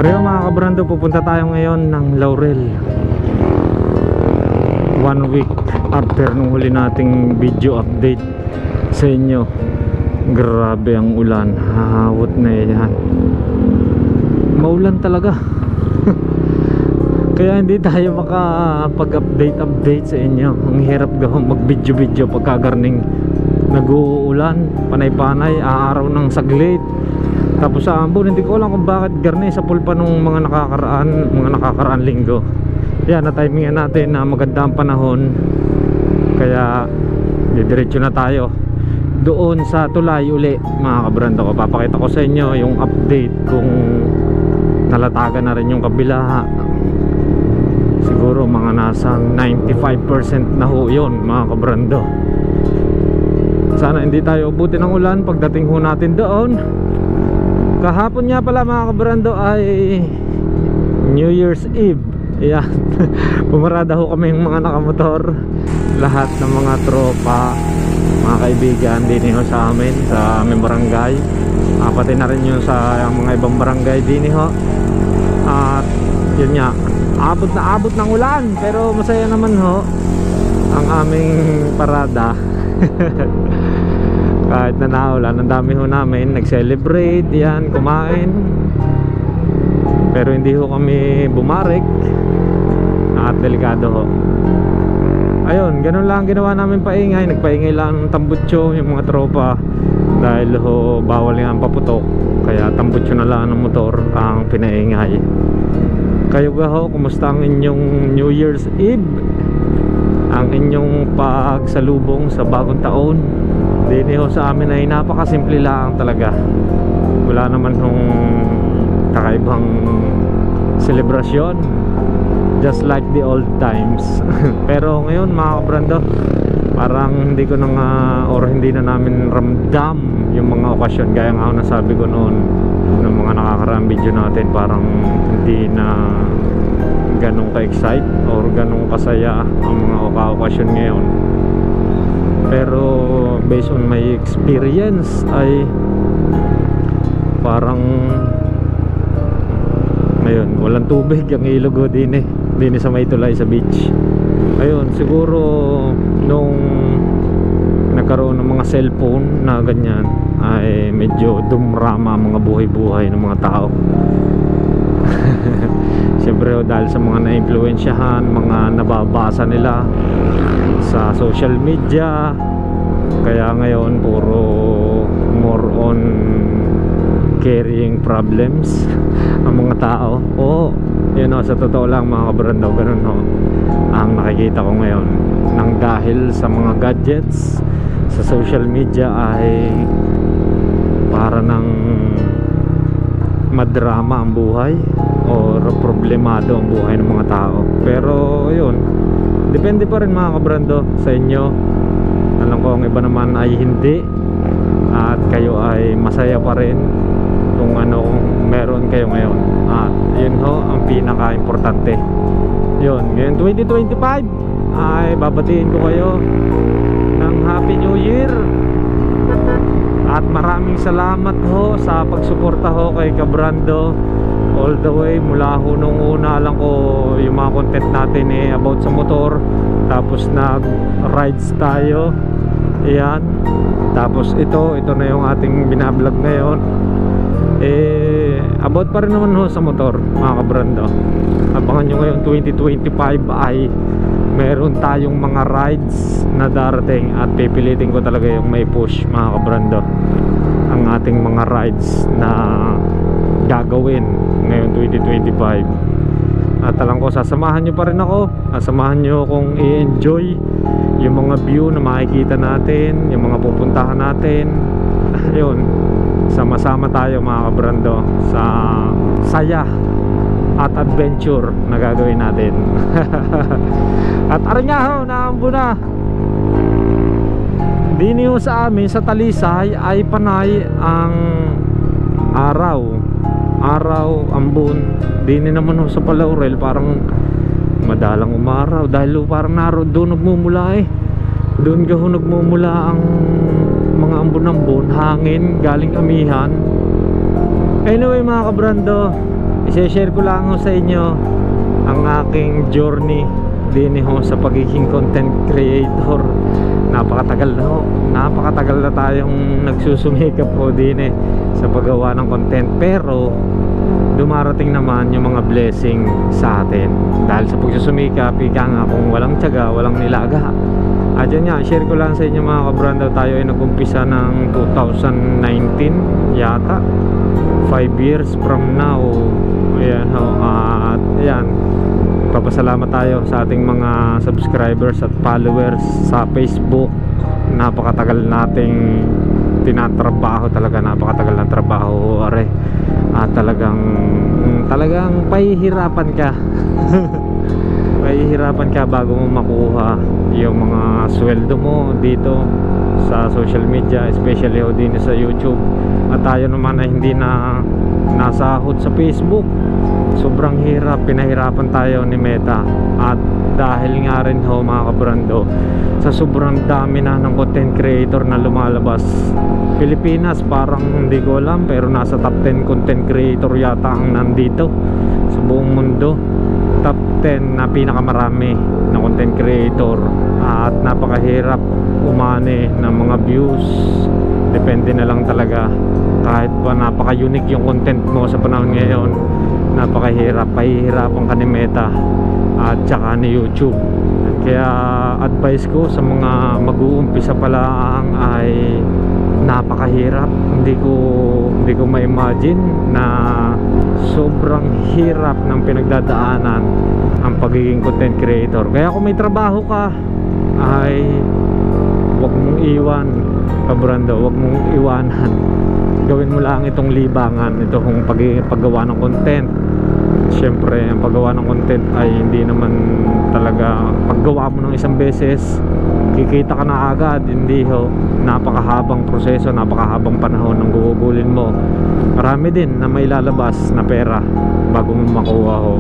Pareho mga kabrando, pupunta tayo ngayon ng Laurel. 1 week after nung huli nating video update sa inyo. Grabe ang ulan, hahawot na yan. Maulan talaga. Kaya hindi tayo makapag-update sa inyo. Ang hirap gawin mag-video pagkagarning nag-uulan, panay-panay, aaraw ng saglit. Tapos sa ambon, hindi ko alam kung bakit garni sa pulpa nung mga nakakaraan linggo. Yan, na-timingan natin na maganda ang panahon. Kaya didiretso na tayo doon sa tulay uli mga kabrando ko. Papakita ko sa inyo yung update kung nalatagan na rin yung kabila. Siguro mga nasang 95% na ho yun mga kabrando. Sana hindi tayo ubuti ng ulan pagdating ho natin doon. Kahapon nga pala mga kabrando ay New Year's Eve. Ayan. Pumarada ho kami yung mga nakamotor. Lahat ng mga tropa, mga kaibigan din ho sa amin, sa aming barangay. Pati na rin yun sa mga ibang barangay din ho. At yun nga, abot ng ulan. Pero masaya naman ho ang aming parada. Kahit na naulan, ang dami ho namin nag-celebrate, yan, kumain. Pero hindi ho kami bumarik at delikado ho. Ayun, ganun lang ginawa namin paingay. Nagpaingay lang ng tambutso yung mga tropa. Dahil ho, bawal nga ang paputok. Kaya tambutso na lang ng motor ang pinaingay. Kayo ga ho, kumusta ang inyong New Year's Eve? Ang inyong pagsalubong sa bagong taon? Dini ho sa amin ay napakasimple lang talaga. Wala naman hong kakaibang selebrasyon, just like the old times. Pero ngayon mga kabrando, parang hindi ko na nga, or hindi na namin ramdam yung mga okasyon. Gaya nga nasabi ko noon ng mga nakakaraang video natin, parang hindi na ganong ka-excite or ganong kasaya ang mga okasyon ngayon. Pero based on my experience ay parang ngayon walang tubig ang ilog ho din sa may tulay sa beach. Ayun, siguro nung nagkaroon ng mga cellphone na ganyan ay medyo dumrama ang mga buhay-buhay ng mga tao. Siyempre dahil sa mga na-influensyahan, mga nababasa nila sa social media. Kaya ngayon puro more on carrying problems ang mga tao. Yun o, sa totoo lang mga kabrando, ganun ho ang nakikita ko ngayon. Nang dahil sa mga gadgets sa social media ay para ng madrama ang buhay o problemado ang buhay ng mga tao. Pero yun, depende pa rin mga kabrando sa inyo. Alam ko ang iba naman ay hindi, at kayo ay masaya pa rin kung ano meron kayo ngayon. At yun ho ang pinaka-importante. Yun, ngayon 2025 ay babatiin ko kayo ng Happy New Year. At maraming salamat ho sa pagsuporta ho kay Kabrando all the way mula ho nung una lang ko yung mga content natin about sa motor. Tapos nag-rides tayo. Ayan. Tapos ito na yung ating binablog ngayon. About pa rin naman ho sa motor mga kabrando. Abangan nyo ngayon 2025 ay meron tayong mga rides na darating. At pipilitin ko talaga yung may push mga kabrando ang ating mga rides na gagawin ngayon 2025. At alam ko sasamahan nyo pa rin ako. Sasamahan nyo akong i-enjoy yung mga view na makikita natin, yung mga pupuntahan natin. Ayun, sama-sama tayo mga kabrando sa saya at adventure na gagawin natin. At aron nga ho, naambo na. Dini ho sa amin sa Talisay ay panay ang araw, ambon. Dini naman ho sa Laurel parang madalang umaraw dahil parang doon nagmumula doon gaho nagmumula ang mga ambon-ambon, hangin galing amihan. Anyway mga kabrando, i-share ko lang ho sa inyo ang aking journey din ho sa pagiging content creator. Napakatagal na tayong nagsusumikap po din sa paggawa ng content, pero dumarating naman yung mga blessing sa atin dahil sa pagsusumikap. Ika nga, kung walang tiyaga, walang nilaga. At yun nga, share ko lang sa inyo mga kabrandaw, tayo ay nag-umpisa ng 2019 yata, 5 years from now. Ayan ho, at ayan, papasalamat tayo sa ating mga subscribers at followers sa Facebook. Napakatagal nating tinatrabaho talaga, napakatagal na trabaho are. At talagang pahihirapan ka pahihirapan ka bago mo makuha yung mga sweldo mo dito sa social media, especially ho din sa YouTube. At tayo naman ay hindi na nasahod sa Facebook. Sobrang hirap, pinahirapan tayo ni Meta. At dahil nga rin ho mga kabrando, sa sobrang dami na ng content creator na lumalabas, Pilipinas parang hindi ko alam, pero nasa top 10 content creator yata ang nandito sa buong mundo. Top 10 na pinakamarami na content creator. At napakahirap umani ng mga views. Depende na lang talaga. Kahit pa napaka-unique yung content mo sa panahon ngayon, napakahirap, pahihirapan ka ni Meta at saka ni YouTube. Kaya advice ko sa mga mag-uumpisa pa lang ay napakahirap. Hindi ko ma-imagine na sobrang hirap ng pinagdadaanan ang pagiging content creator. Kaya kung may trabaho ka ay wag mong iwan, kabrando, wag mong iwanan. Gawin mo lang itong libangan, itong paggawa ng content. Siyempre, ang paggawa ng content ay hindi naman talaga paggawa mo ng isang beses kikita ka na agad. Hindi ho, napakahabang proseso, napakahabang panahon ng gugugulin mo. Marami din na may lalabas na pera bago mo makuha ho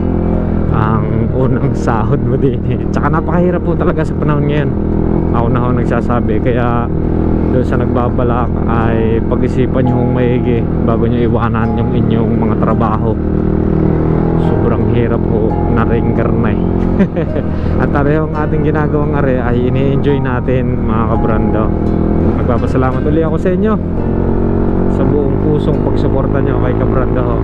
ang unang sahod mo din Tsaka napakahirap po talaga sa panahon ngayon. Ako na ho nagsasabi. Kaya doon sa nagbabalak ay pag-isipan nyo maigi bago nyo iwanan yung inyong mga trabaho. Sobrang hirap ho na ring karnay. At pareho ang ating ginagawang are ay ini-enjoy natin mga kabrando. Nagpapasalamat ulit ako sa inyo sa buong pusong pagsuporta nyo kay kabrando ho.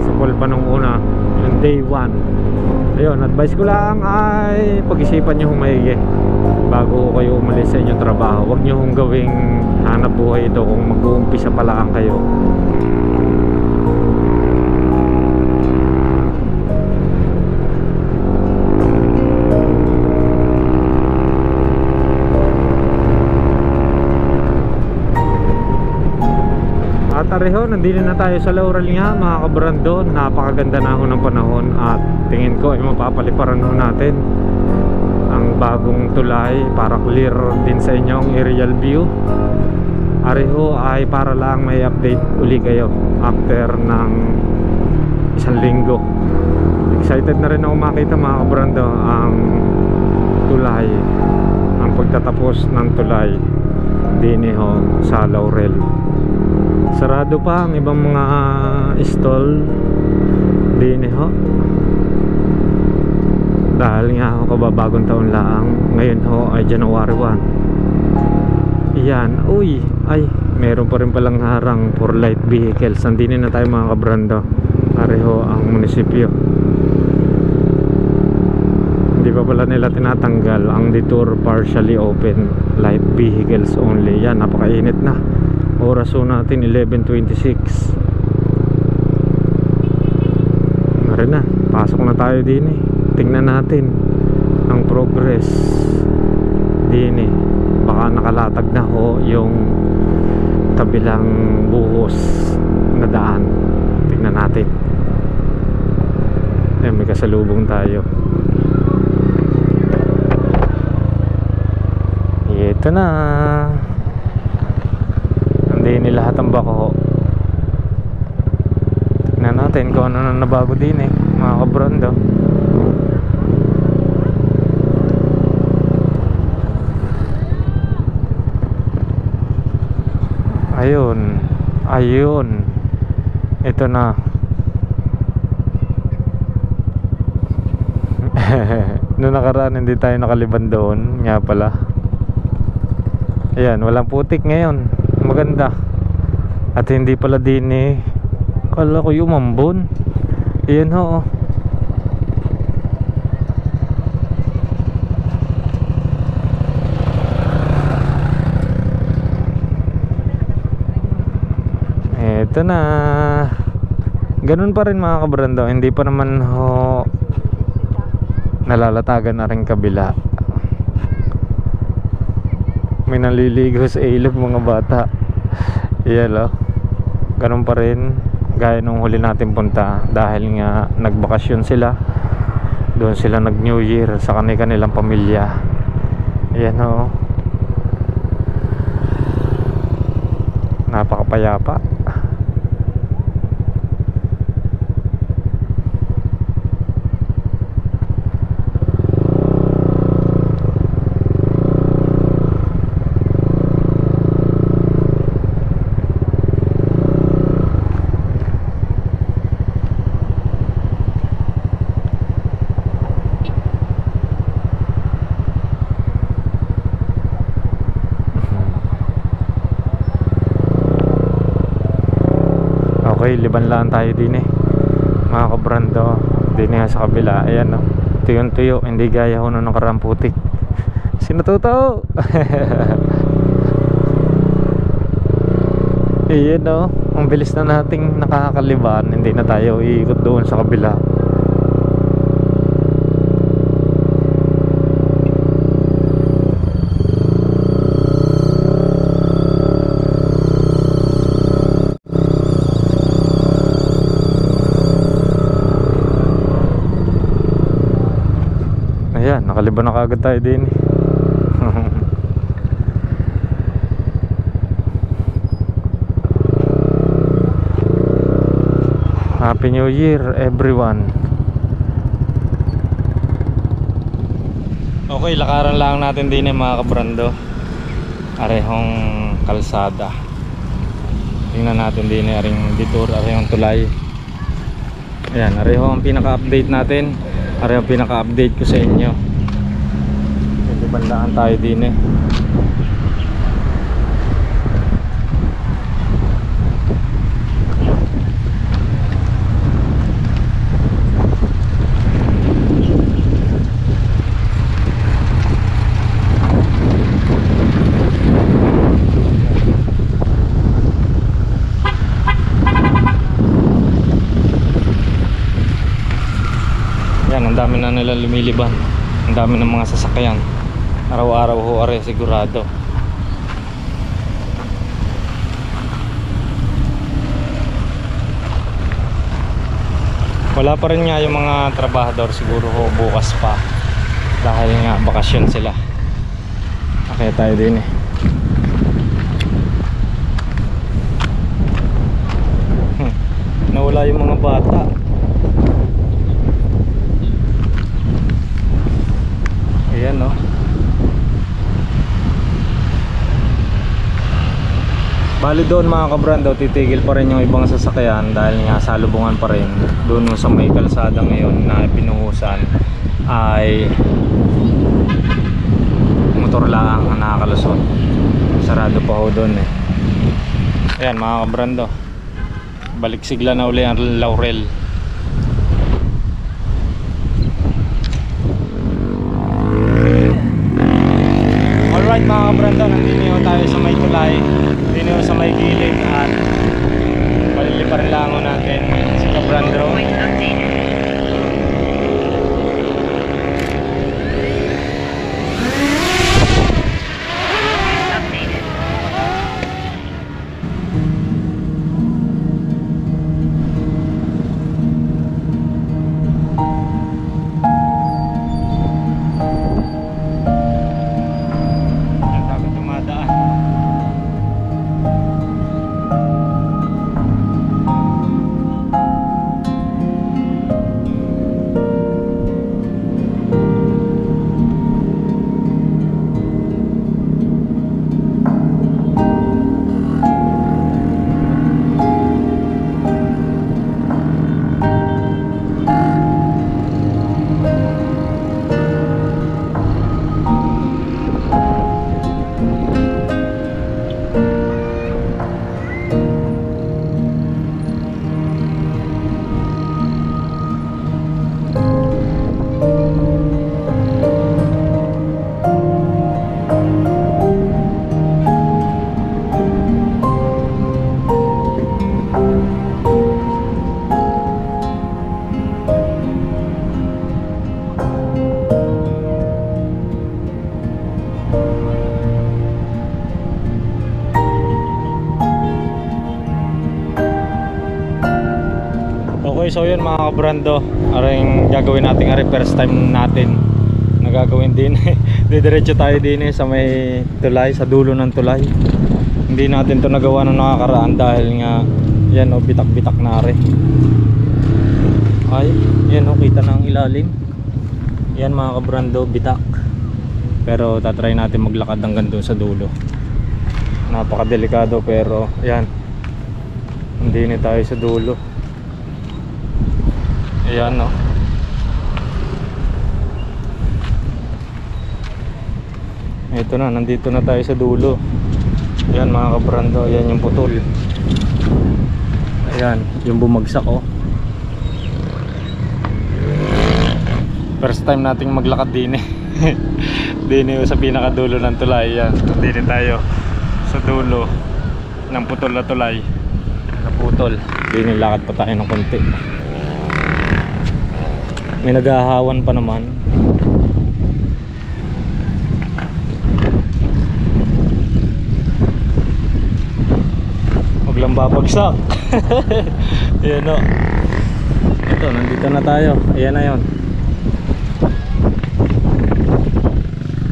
Sa call pa nung una, yung day 1. Ayun, advice ko lang ay pag-isipan nyo maigi bago kayo umalis sa inyong trabaho. Huwag nyo hong gawing hanap buhay ito kung mag-uumpisa pa lang kayo. At pareho, nandito na tayo sa Laurel nga mga kabrando. Napakaganda na ho ng panahon at tingin ko ay mapapaliparan ho natin ang bagong tulay para clear din sa inyo ang aerial view. Areho ay para lang may update uli kayo after ng isang linggo. Excited na rin ako makita mga kabrando ang tulay, ang pagtatapos ng tulay din ho sa Laurel. Sarado pa ang ibang mga stall din ho dahil nga ho kababagong taon lang. Ngayon ho ay January 1. Yan, uy, ay meron pa rin palang harang for light vehicles. Nandinin na tayo mga kabrando. Pareho ang munisipyo. Hindi pa pala nila tinatanggal ang detour partially open, light vehicles only. Yan, napakainit na. Oras ho natin 11:26. Narin na, pasok na tayo din Tingnan natin ang progress din baka nakalatag na ho yung kabilang buhos na daan. Tingnan natin. May kasalubong tayo. Ito na, hindi lahat ang bako. Tignan natin kung ano na nabago din mga kabrando. Ayun, ito na Noong nakaraan hindi tayo nakaliban doon. Nga pala. Ayan, walang putik ngayon. Maganda. At hindi pala din eh. Kala ko yung umambon. Ayan ho. Ito na. Ganun pa rin mga kabrando. Hindi pa naman ho nalalatagan na rin kabila. May naliligo sa ilog mga bata. Iyan o. Ganun pa rin. Gaya nung huli natin punta. Dahil nga nagbakasyon sila. Doon sila nag New Year sa kanilang pamilya. Iyan o. Napakapayapa. Okay, liban lang tayo din eh mga kabrando. Din nga sa kabila. Ayan no, tuyong tuyo. Hindi gaya ho nung nakarang putik. Sinututo. Ayan no, ang bilis na nating nakakaliban. Hindi na tayo iikot doon sa kabila. Ayan, nakaliban na kagad tayo din. Happy New Year everyone. Okay, lakaran lang natin din mga kabrando. Arehong kalsada. Tingnan natin din aring detour, arehong tulay. Ayan, areho ang pinaka-update natin. Areho ang pinaka-update ko sa inyo. Hindi bandaan tayo din eh. Yan, ang dami na nila lumiliban. Ang dami ng mga sasakyan. Araw-araw ho are sigurado. Wala pa rin nga yung mga trabahador, siguro ho bukas pa. Dahil nga bakasyon sila. Kaya tayo din eh. Nawala yung mga bata. Ayan no. Bali doon mga kabrando, titigil pa rin yung ibang sasakyan dahil nga salubungan pa rin. Doon sa may kalsada ngayon na pinuhusan ay motor lang ang nakakalusot. Sarado pa ho doon eh. Ayan mga kabrando, balik sigla na uli ang Laurel. Alright mga kabrando, nandito tayo sa may tulay, dito sa may gilid at paliliparin lang natin si kabrando. boy. So yun mga kabrando, aring gagawin natin ari first time natin nagagawin din. Didiretso tayo din sa may tulay, sa dulo ng tulay. Hindi natin to nagawa nung nakakaraan dahil nga yan o, bitak-bitak na ari. Ay, yan o, kita na ang ilalim. Yan mga kabrando, bitak. Pero tatry natin maglakad hanggang doon sa dulo. Napakadelikado pero yan, hindi na tayo sa dulo. Ayan no. Ito na, nandito na tayo sa dulo. Ayan mga kabrando, ayan yung putol. Ayan, yung bumagsak oh. First time nating maglakad din eh. Din sa pinakadulo ng tulay. Ayan, din tayo sa dulo ng putol na tulay. Naputol. Din lakad pa tayo ng konti. May naghahawan pa naman. Huwag lang babagsak. Ayan o. Ito, nandito na tayo. Ayan na yun.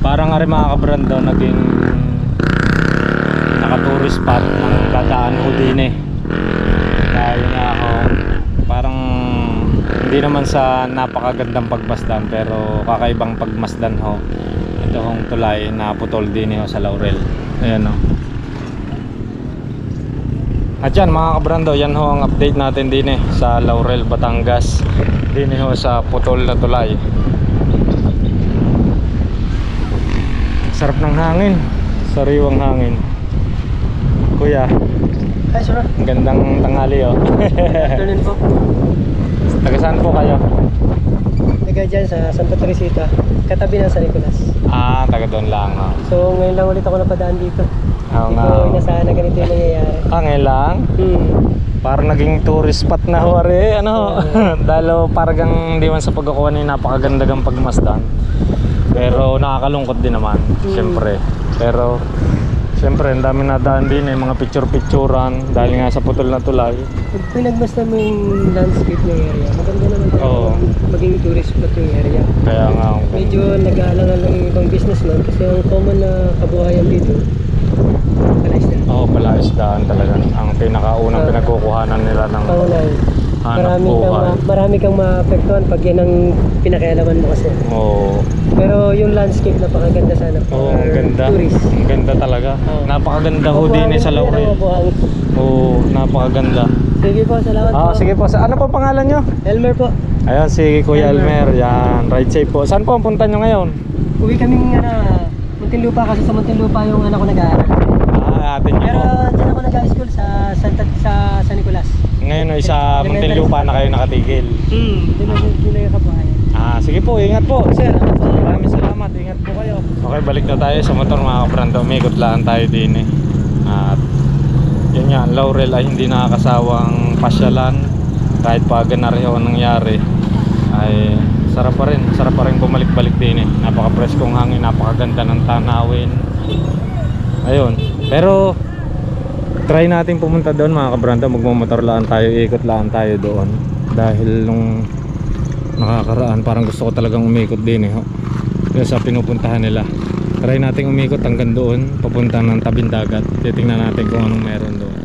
Parang nga rin mga kabrando, naging naka-tourist spot ng dadaan ko din eh. Dahil nga ako, parang hindi naman sa napakagandang pagmasdan pero kakaibang pagmasdan ho. Ito hong tulay na putol din ho sa Laurel. Ayan o. At yan mga kabrando, yan ho ang update natin din eh sa Laurel, Batangas. Din ho sa putol na tulay. Sarap ng hangin, sariwang hangin. Kuya, Hi sir, ang gandang tanghali oh. afternoon po. Taga saan po kayo? Taga dyan sa Santa Teresita, katabi ng San Nicolas. Ah, taga doon lang oh. So ngayon lang ulit ako napadaan dito. Oo nga. Ito inasahan na ganito yung nangyayari. Ah, ngayon lang? Parang naging tourist spot na huwari, ano? Dahil parang hindi man sa pagkakuha ni napakaganda ng pagmasdan. Pero nakakalungkot din naman, siyempre. Pero siyempre, ang dami nadaan din eh, mga picture-picturan dahil nga sa putol na tulay. Pag pinagmasdan mo yung landscape ng area, maganda naman Oo. maging tourist spot yung area. Kaya nga, Medyo nag-aalangan ng ibang businessman kasi ang common na kabuhayan dito, palaisdaan. oo, palaisdaan talaga. Ang pinakaunang pinagkukuhanan nila ng Pangunahin. hanap buhay. Marami kang maapektuhan pag yan ang pinakialaman mo kasi. Oo. Pero yung landscape napakaganda sana for Oo, ang ganda. tourist. Ang ganda talaga. Oo. Napakaganda ho din eh sa Laurel. Oo, napakaganda. Sige po, salamat po. Sige po. Ano po pangalan nyo? Elmer po. Ayan, si Kuya Elmer. Yan, ride safe po. Saan po ang punta nyo ngayon? Uwi kaming Muntinlupa kasi sa Muntinlupa yung anak ko nag-aaral. Atin nyo Pero po. dyan ako nag-high-school sa San Nicolas. Ngayon ay sa Muntinlupa na kayo nakatigil. Doon na yung kabuhayan. Sige po, ingat po, sir. Maraming salamat, ingat po kayo. Okay, balik na tayo sa motor mga kabrando. Umikot lang tayo din eh. At yun nga, Laurel ay hindi nakakasawang pasyalan. Kahit pa ganaryo ang nangyari, ay sarap pa rin bumalik-balik din eh. Napaka-preskong hangin, napakaganda ng tanawin. Ayun, pero try natin pumunta doon mga kabrando. Magmamotor lang tayo, ikot lang tayo doon. Dahil nung nakakaraan parang gusto ko talagang umikot din eh kaya sa pinupuntahan nila. Try natin umikot hanggang doon, papunta ng tabing dagat. Titingnan natin kung anong meron doon.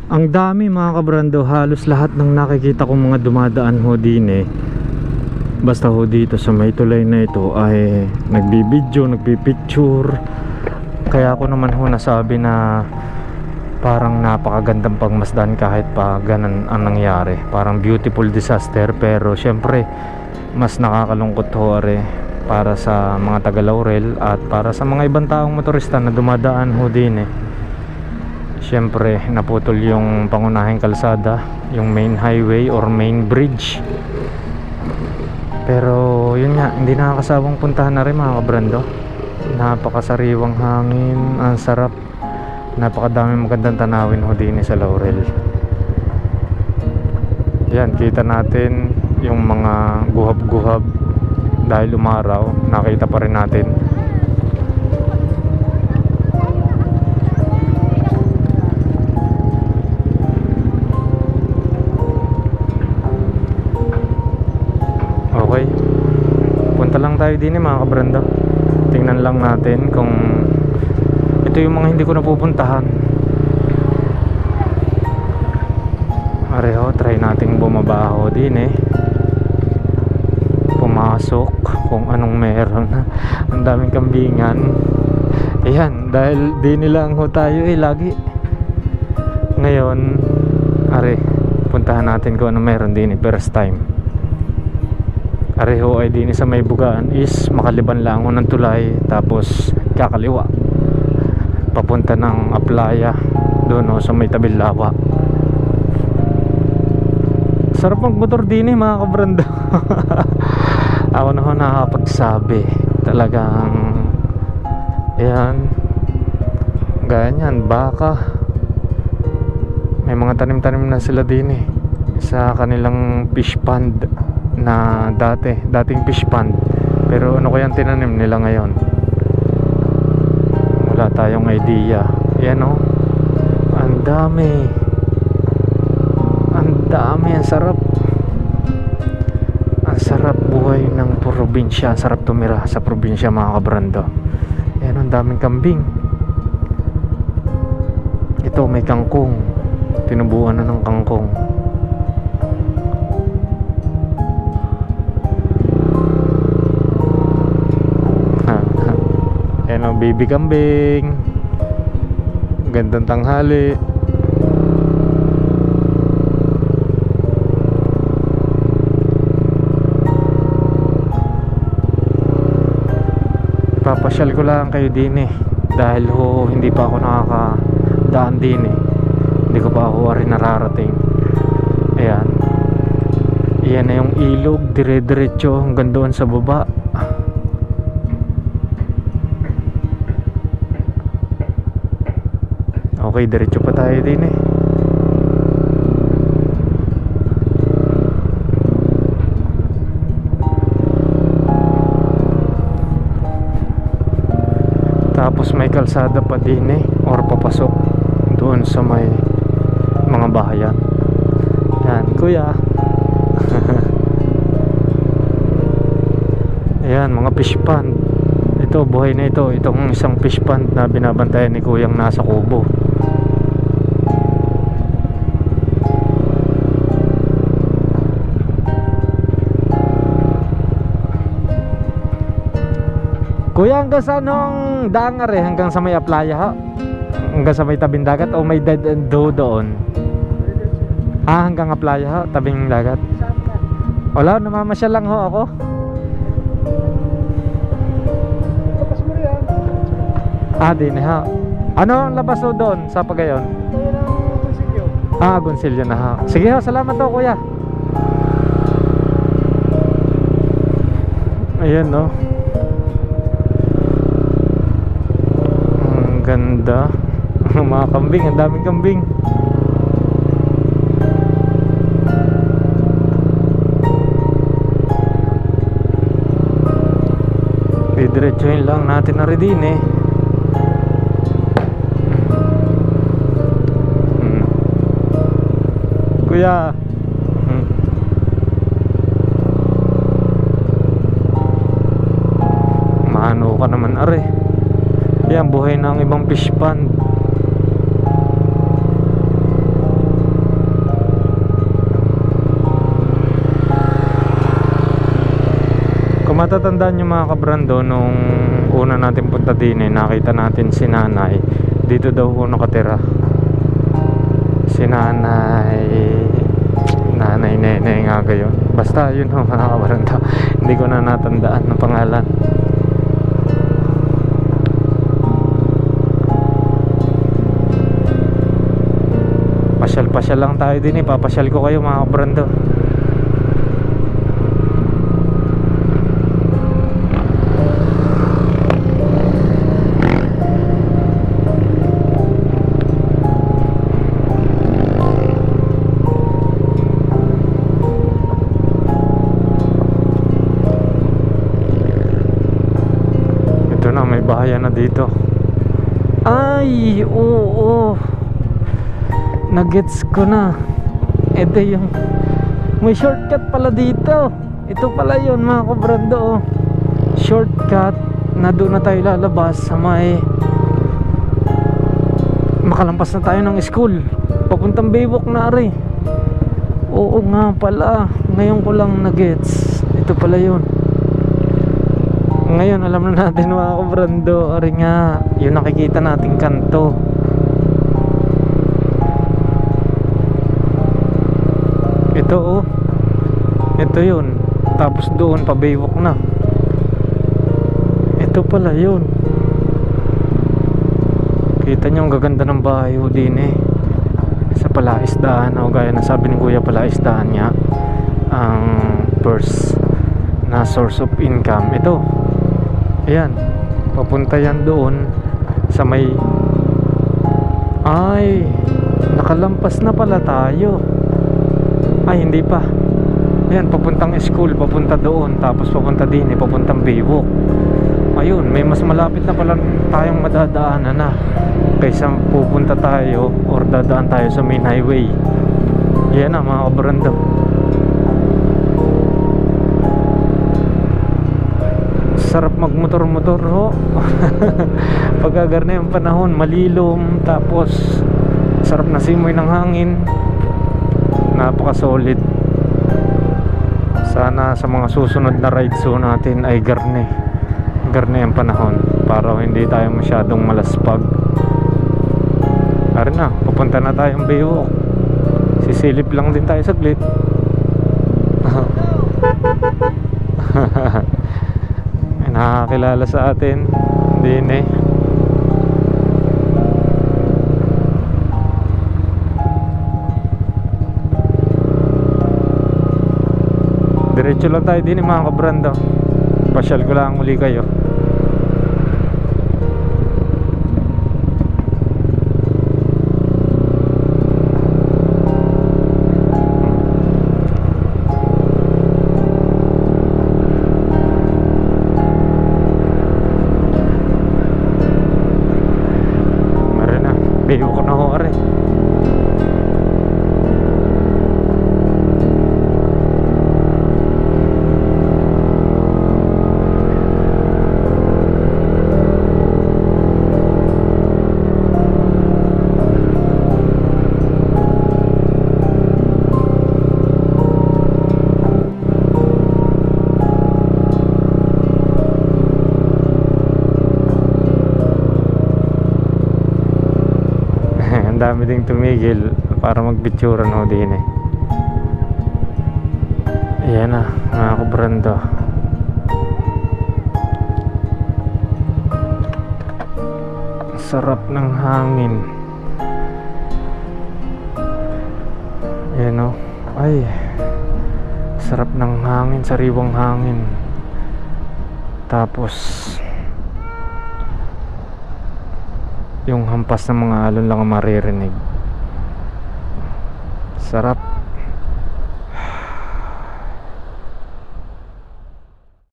Ang dami mga kabrando, halos lahat ng nakikita kong mga dumadaan ho din eh, basta ho dito sa may tulay na ito ay nagbibideo, nagpipicture. Kaya ako naman ho nasabi na parang napakagandang pagmasdan kahit pa ganun ang nangyari. Parang beautiful disaster, pero syempre mas nakakalungkot ho are para sa mga taga Laurel at para sa mga ibang taong motorista na dumadaan ho din eh. Syempre naputol yung pangunahing kalsada, yung main highway or main bridge. Pero yun nga, hindi nakakasawang puntahan na rin mga kabrando. Napakasariwang hangin, ang sarap. Napakadaming magandang tanawin ho din sa Laurel. Yan, kita natin yung mga guhab-guhab dahil umaraw. Nakita pa rin natin. tayo din mga kabrando. Tingnan lang natin kung ito yung mga hindi ko napupuntahan. Pareho, try nating bumabaho din pumasok kung anong meron. Ang daming kambingan. Ayan, dahil di nilang ho tayo lagi. Ngayon, puntahan natin kung anong meron din first time. Areho ay din sa may bugaan is makaliban lang ho ng tulay, tapos kakaliwa papunta ng Aplaya doon sa may Tabilawa. Sarap magmotor din mga kabrando. Ako na ho nakakapagsabi. Talagang yan, ganyan, baka may mga tanim-tanim na sila din sa kanilang fish pond na dating fish pond. Pero ano kayang tinanim nila ngayon? Wala tayong idea. Yan ang dami, ang sarap. Ang sarap buhay ng probinsya. Sarap tumira sa probinsya mga kabrando. Yan, ang daming kambing. Ito may kangkong, tinubuan na ng kangkong. Yan baby kambing. Gandang tanghali. Papasyal ko lang kayo din dahil hindi pa ako nakakadaan din hindi ko pa ako nararating. Ayan, iyan na yung ilog, dire-diretso hanggang doon sa baba. Okay, diretso pa tayo din Tapos may kalsada pa din or papasok doon sa may mga bahayan. Yan, kuya. Ayan, mga fish pond. Ito, buhay na ito. Itong isang fish pond na binabantayan ni kuyang nasa kubo. Kuya, hanggang sa anong daangar hanggang sa may Aplaya ha? Hanggang sa may tabing dagat o may dead end doon? Hanggang Aplaya ha? Tabing dagat? Wala, namamasyal lang ho ako. Din ha? Ano ang labas ho doon sa Pagayon? Gonsilyo na ha. Sige ho, salamat ho kuya. Ayan ganda. Mga kambing, ang daming kambing. Didiretsuhin lang natin na rin din kuya. Maano ka naman yan, buhay ng ibang fish pond. Kung matatandaan nyo mga kabrando, nung una natin punta din nakita natin si nanay. Dito daw nakatira si nanay nene nga gayon. Basta yun mga kabrando. Hindi ko na natandaan ng pangalan. Pasyal lang tayo din papasyal ko kayo mga kabrando. Ito na, may bahayan na dito. Ay, oo. Nagets ko na. Ito yung may shortcut pala dito. Ito pala yun mga kabrando shortcut na doon na tayo lalabas sa may makalampas na tayo ng school papuntang Baywalk na rin. Oo nga pala, ngayon ko lang na-gets, ito pala yun. Ngayon alam na natin mga kabrando, ari nga yung nakikita nating kanto. Ito oh, ito yun. Tapos doon pa Baywalk na. Ito pala yun. Kita nyo ang gaganda ng bahay ho din eh, sa palaisdaan o gaya na sabi ni Kuya, palaisdaan niya ang first na source of income. Ito, ayan, papunta yan doon sa may, ay nakalampas na pala tayo. Ay hindi pa, ayan, papuntang school, papunta doon, tapos papunta din eh, papuntang Baywalk. Ayun, may mas malapit na pala tayong madadaanan na kaysa pupunta tayo or dadaan tayo sa main highway. Yan na mga kabrando. Sarap magmotor-motor ho. Pagkagar na yung panahon, malilom, tapos sarap na simoy ng hangin. Napaka-solid. Sana sa mga susunod na rides ho natin ay garne yung panahon para hindi tayo masyadong malaspag. Ari na, pupunta na tayong Baywalk. Sisilip lang din tayo saglit. May nakakilala sa atin din eh. Diretso lang tayo din mga kabrando. Pasyal ko lang muli kayo. Baywalk na ho are. Ang dami ding tumigil para magpicturan ho din eh. Ayan na mga kabrando. Sarap ng hangin. Ayan o. Ay, sarap ng hangin, sariwang hangin. Tapos yung hampas ng mga alon lang ang maririnig. Sarap.